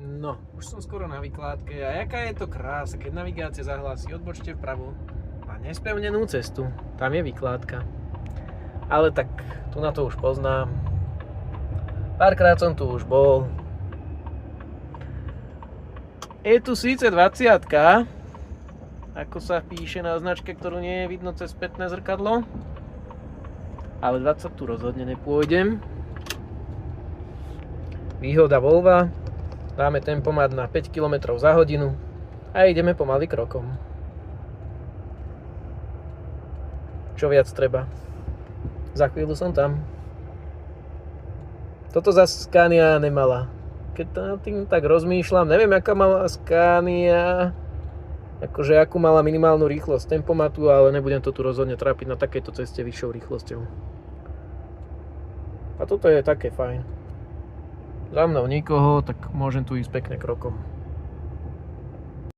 No, už som skoro na vykládke a jaká je to krása, keď navigácia zahlási odbočte vpravo na nespevnenú cestu. Tam je vykládka. Ale tak, tu na to už poznám. Párkrát som tu už bol. Je tu síce 20-ka, ako sa píše na značke, ktorú nie je vidno cez spätné zrkadlo. Ale 20 tu rozhodne nepôjdem. Výhoda Volva. Dáme tempomat na 5 km za hodinu a ideme pomaly krokom. Čo viac treba? Za chvíľu som tam. Toto zase Scania nemala. Keď nad tým tak rozmýšľam, neviem, aká mala Scania, akože akú mala minimálnu rýchlosť tempomatu, ale nebudem to tu rozhodne trápiť na takejto ceste vyššou rýchlosťou. A toto je také fajn. Za mnou nikoho, tak môžem tu ísť pekne krokom.